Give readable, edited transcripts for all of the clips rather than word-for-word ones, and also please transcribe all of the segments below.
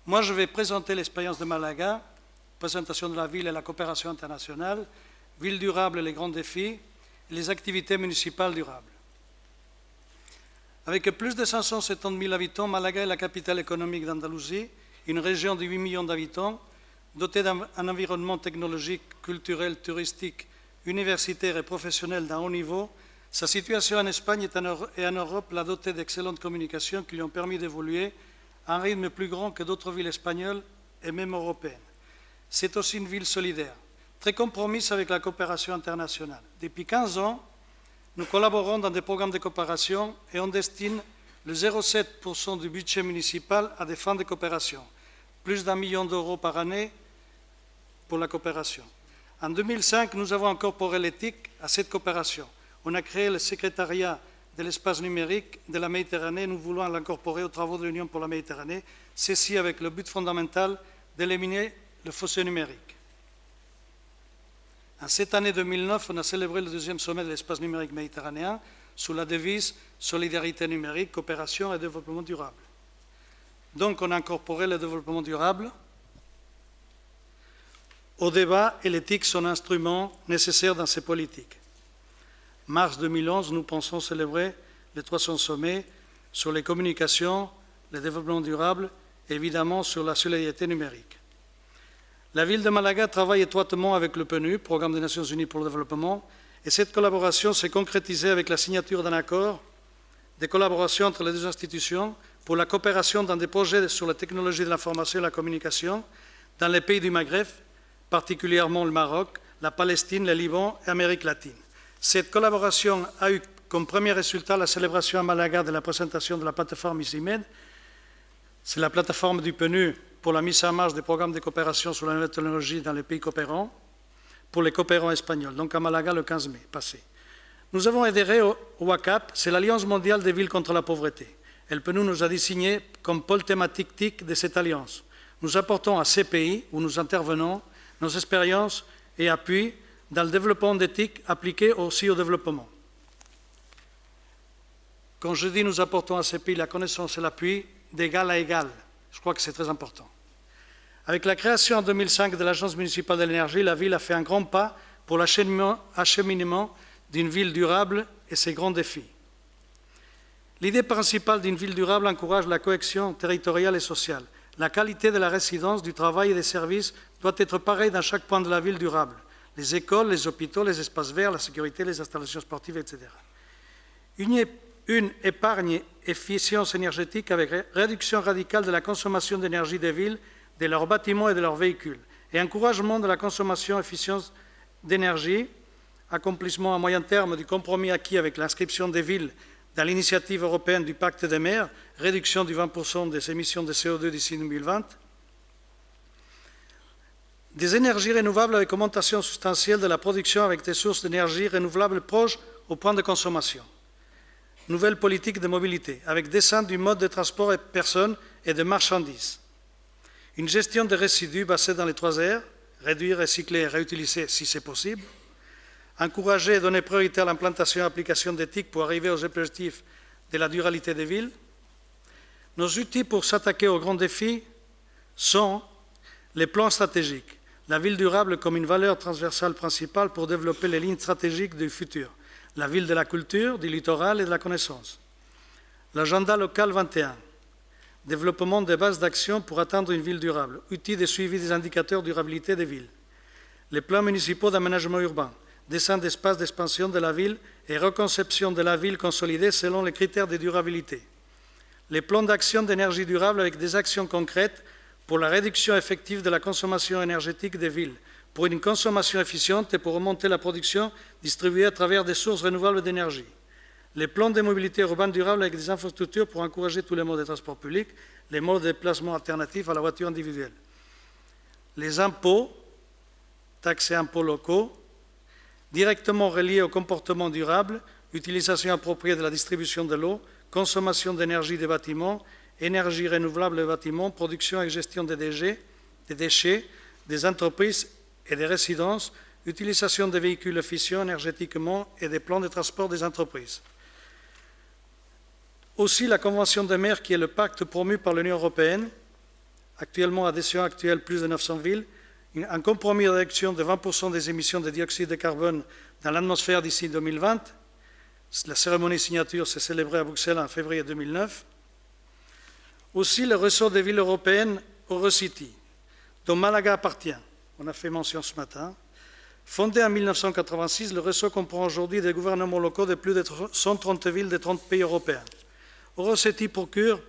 Moi, je vais présenter l'expérience de Malaga, présentation de la ville et la coopération internationale, ville durable et les grands défis, et les activités municipales durables. Avec plus de 570 000 habitants, Malaga est la capitale économique d'Andalousie, une région de 8 millions d'habitants, dotée d'un environnement technologique, culturel, touristique, universitaire et professionnel d'un haut niveau. Sa situation en Espagne et en Europe l'a dotée d'excellentes communications qui lui ont permis d'évoluer à un rythme plus grand que d'autres villes espagnoles et même européennes. C'est aussi une ville solidaire, très compromise avec la coopération internationale. Depuis 15 ans, nous collaborons dans des programmes de coopération et on destine le 0,7% du budget municipal à des fins de coopération, plus d'1 million d'euros par année pour la coopération. En 2005, nous avons incorporé l'éthique à cette coopération. On a créé le secrétariat de l'espace numérique de la Méditerranée. Nous voulons l'incorporer aux travaux de l'Union pour la Méditerranée, ceci avec le but fondamental d'éliminer le fossé numérique. En cette année 2009, on a célébré le deuxième sommet de l'espace numérique méditerranéen sous la devise « Solidarité numérique, coopération et développement durable ». Donc, on a incorporé le développement durable au débat et l'éthique sont un instrument nécessaire dans ces politiques. Mars 2011, nous pensons célébrer le 300 sommet sur les communications, le développement durable et évidemment sur la solidarité numérique. La ville de Malaga travaille étroitement avec le PNUD, Programme des Nations Unies pour le développement, et cette collaboration s'est concrétisée avec la signature d'un accord de collaboration entre les deux institutions pour la coopération dans des projets sur la technologie de l'information et la communication dans les pays du Maghreb, particulièrement le Maroc, la Palestine, le Liban et l'Amérique latine. Cette collaboration a eu comme premier résultat la célébration à Malaga de la présentation de la plateforme ICIMED. C'est la plateforme du PNUD pour la mise en marche des programmes de coopération sur la nouvelle technologie dans les pays coopérants, pour les coopérants espagnols, donc à Malaga le 15 mai passé. Nous avons adhéré au WACAP, c'est l'Alliance mondiale des villes contre la pauvreté. Le PNUD nous a désigné comme pôle thématique TIC de cette alliance. Nous apportons à ces pays où nous intervenons nos expériences et appuis dans le développement d'éthique appliquée aussi au développement. Quand je dis nous apportons à ces pays la connaissance et l'appui d'égal à égal, je crois que c'est très important. Avec la création en 2005 de l'Agence municipale de l'énergie, la ville a fait un grand pas pour l'acheminement d'une ville durable et ses grands défis. L'idée principale d'une ville durable encourage la cohésion territoriale et sociale. La qualité de la résidence, du travail et des services doit être pareille dans chaque point de la ville durable. Les écoles, les hôpitaux, les espaces verts, la sécurité, les installations sportives, etc. Une épargne efficience énergétique avec réduction radicale de la consommation d'énergie des villes, de leurs bâtiments et de leurs véhicules, et encouragement de la consommation efficiente d'énergie, accomplissement à moyen terme du compromis acquis avec l'inscription des villes dans l'initiative européenne du Pacte des mers, réduction du 20% des émissions de CO2 d'ici 2020, des énergies renouvelables avec augmentation substantielle de la production avec des sources d'énergie renouvelables proches au point de consommation. Nouvelle politique de mobilité, avec descente du mode de transport de personnes et de marchandises. Une gestion des résidus basée dans les 3 R, réduire, recycler et réutiliser si c'est possible. Encourager et donner priorité à l'implantation et à l'application d'éthique pour arriver aux objectifs de la durabilité des villes. Nos outils pour s'attaquer aux grands défis sont les plans stratégiques, la ville durable comme une valeur transversale principale pour développer les lignes stratégiques du futur, la ville de la culture, du littoral et de la connaissance. L'agenda local 21, développement des bases d'action pour atteindre une ville durable, outils de suivi des indicateurs de durabilité des villes. Les plans municipaux d'aménagement urbain, dessin d'espace d'expansion de la ville et reconception de la ville consolidée selon les critères de durabilité. Les plans d'action d'énergie durable avec des actions concrètes pour la réduction effective de la consommation énergétique des villes, pour une consommation efficiente et pour remonter la production distribuée à travers des sources renouvelables d'énergie. Les plans de mobilité urbaine durable avec des infrastructures pour encourager tous les modes de transport public, les modes de déplacement alternatifs à la voiture individuelle. Les impôts, taxes et impôts locaux, directement reliés au comportement durable, utilisation appropriée de la distribution de l'eau, consommation d'énergie des bâtiments, énergie renouvelable des bâtiments, production et gestion des déchets, des entreprises et des résidences, utilisation des véhicules efficients énergétiquement et des plans de transport des entreprises. Aussi, la Convention des maires, qui est le pacte promu par l'Union européenne Actuellement, adhésion actuelle, plus de 900 villes. Un compromis de réduction de 20% des émissions de dioxyde de carbone dans l'atmosphère d'ici 2020. La cérémonie signature s'est célébrée à Bruxelles en février 2009. Aussi, le réseau des villes européennes Eurocity, dont Malaga appartient, on a fait mention ce matin. Fondé en 1986, le réseau comprend aujourd'hui des gouvernements locaux de plus de 130 villes de 30 pays européens. Eurocity procure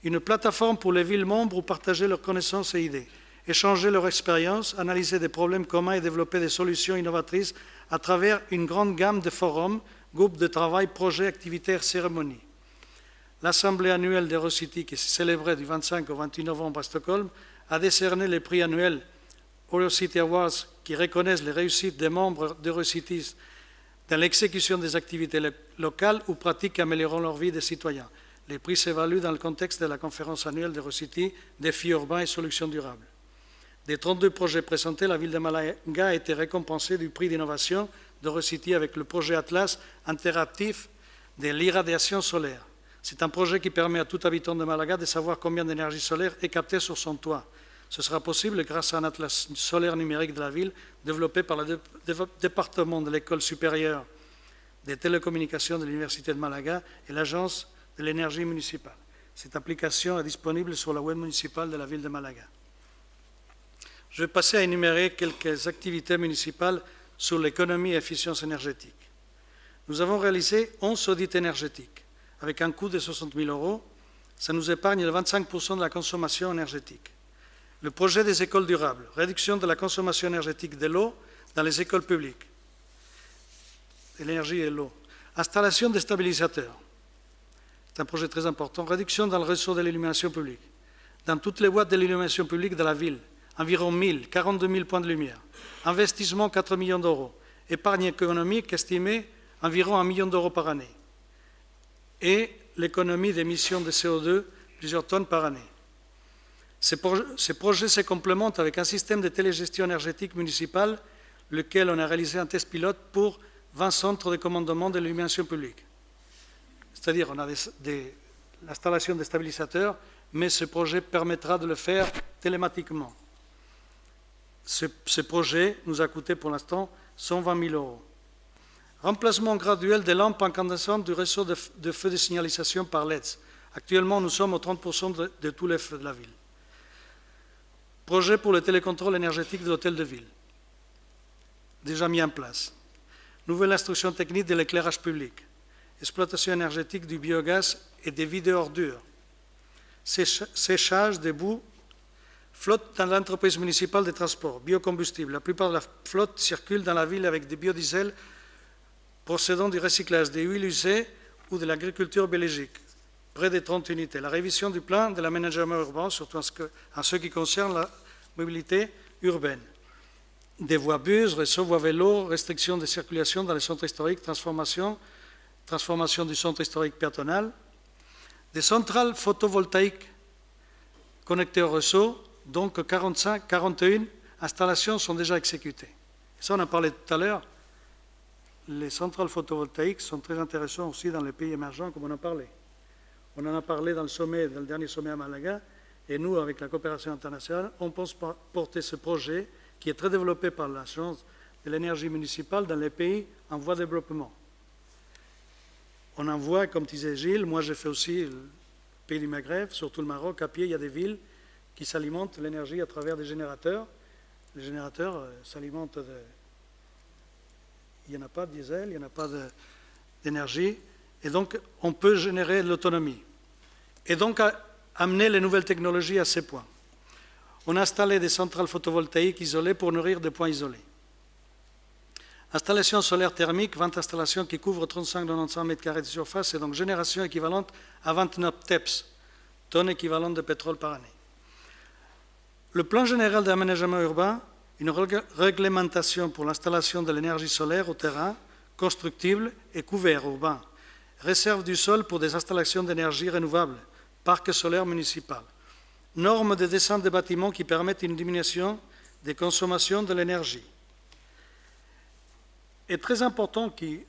une plateforme pour les villes membres où partager leurs connaissances et idées, échanger leurs expériences, analyser des problèmes communs et développer des solutions innovatrices à travers une grande gamme de forums, groupes de travail, projets, activités et cérémonies. L'Assemblée annuelle d'Eurocity, qui s'est célébrée du 25 au 28 novembre à Stockholm, a décerné les prix annuels Eurocity Awards qui reconnaissent les réussites des membres d'Eurocity dans l'exécution des activités locales ou pratiques améliorant leur vie des citoyens. Les prix s'évaluent dans le contexte de la conférence annuelle d'Eurocity, défis urbains et solutions durables. Des 32 projets présentés, la ville de Malaga a été récompensée du prix d'innovation d'Eurocity avec le projet Atlas interactif de l'irradiation solaire. C'est un projet qui permet à tout habitant de Malaga de savoir combien d'énergie solaire est captée sur son toit. Ce sera possible grâce à un atlas solaire numérique de la ville développé par le département de l'École supérieure des télécommunications de l'Université de Malaga et l'Agence de l'énergie municipale. Cette application est disponible sur la web municipale de la ville de Malaga. Je vais passer à énumérer quelques activités municipales sur l'économie et l'efficience énergétique. Nous avons réalisé 11 audits énergétiques avec un coût de 60 000 €. Ça nous épargne le 25% de la consommation énergétique. Le projet des écoles durables, réduction de la consommation énergétique de l'eau dans les écoles publiques, de l'énergie et l'eau. Installation des stabilisateurs, c'est un projet très important. Réduction dans le réseau de l'illumination publique, dans toutes les boîtes de l'illumination publique de la ville, environ 42 000 points de lumière. Investissement 4 millions €. Épargne économique estimée environ 1 million € par année. Et l'économie d'émissions de CO2, plusieurs tonnes par année. Ces projets se complémentent avec un système de télégestion énergétique municipale, lequel on a réalisé un test pilote pour 20 centres de commandement de l'illumination publique. C'est-à-dire on a l'installation des stabilisateurs, mais ce projet permettra de le faire télématiquement. Ce projet nous a coûté pour l'instant 120 000 €. Remplacement graduel des lampes incandescentes du réseau de feux de signalisation par LEDs. Actuellement, nous sommes au 30% de tous les feux de la ville. Projet pour le télécontrôle énergétique de l'hôtel de ville, déjà mis en place. Nouvelle instruction technique de l'éclairage public. Exploitation énergétique du biogaz et des vidéo-ordures. Séchage des boues. Flotte dans l'entreprise municipale de transport. Biocombustible. La plupart de la flotte circule dans la ville avec des biodiesels procédant du recyclage des huiles usées ou de l'agriculture biologique. Près de 30 unités. La révision du plan de l'aménagement urbain, surtout en ce qui concerne la mobilité urbaine. Des voies bus, réseaux voies vélos, restriction de circulation dans les centres historiques, transformation du centre historique péatonal. Des centrales photovoltaïques connectées au réseau, donc 41 installations sont déjà exécutées. Ça, on en parlait tout à l'heure. Les centrales photovoltaïques sont très intéressantes aussi dans les pays émergents, comme on en parlait. On en a parlé dans le dernier sommet à Malaga, et nous, avec la coopération internationale, on pense porter ce projet qui est très développé par l'Agence de l'énergie municipale dans les pays en voie de développement. On en voit, comme disait Gilles, moi j'ai fait aussi le pays du Maghreb, surtout le Maroc, à pied, il y a des villes qui s'alimentent l'énergie à travers des générateurs. Les générateurs s'alimentent de... Il n'y en a pas de diesel, il n'y en a pas d'énergie. Et donc, on peut générer de l'autonomie. Et donc, amener les nouvelles technologies à ces points. On a installé des centrales photovoltaïques isolées pour nourrir des points isolés. Installation solaire thermique, 20 installations qui couvrent 35-95 mètres carrés de surface, et donc génération équivalente à 29 TEPS, tonnes équivalentes de pétrole par année. Le plan général d'aménagement urbain, une réglementation pour l'installation de l'énergie solaire au terrain, constructible et couvert urbain. Réserve du sol pour des installations d'énergie renouvelable, parc solaire municipal. Normes de descente des bâtiments qui permettent une diminution des consommations de l'énergie. Et très important, qui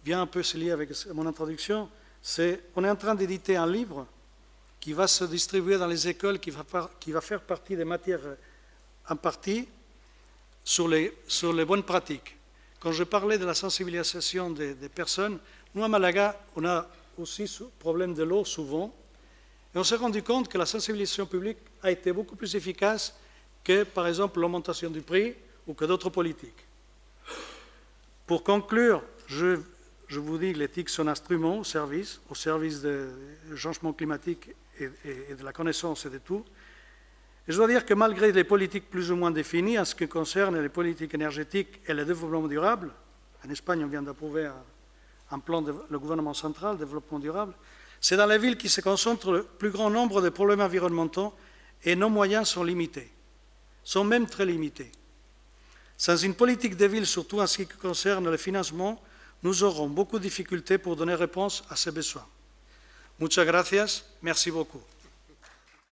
vient un peu se lier avec mon introduction, c'est qu'on est en train d'éditer un livre qui va se distribuer dans les écoles, qui va faire partie des matières en partie sur les bonnes pratiques. Quand je parlais de la sensibilisation des personnes, nous à Malaga, on a aussi ce problème de l'eau souvent, et on s'est rendu compte que la sensibilisation publique a été beaucoup plus efficace que, par exemple, l'augmentation du prix ou que d'autres politiques. Pour conclure, je vous dis que les TIC sont un instrument au service du changement climatique et de la connaissance et de tout. Et je dois dire que malgré les politiques plus ou moins définies en ce qui concerne les politiques énergétiques et le développement durable, en Espagne on vient d'approuver un plan du gouvernement central, développement durable, c'est dans les villes qui se concentre le plus grand nombre de problèmes environnementaux et nos moyens sont limités, sont même très limités. Sans une politique de ville, surtout en ce qui concerne le financement, nous aurons beaucoup de difficultés pour donner réponse à ces besoins. Muchas gracias, merci beaucoup.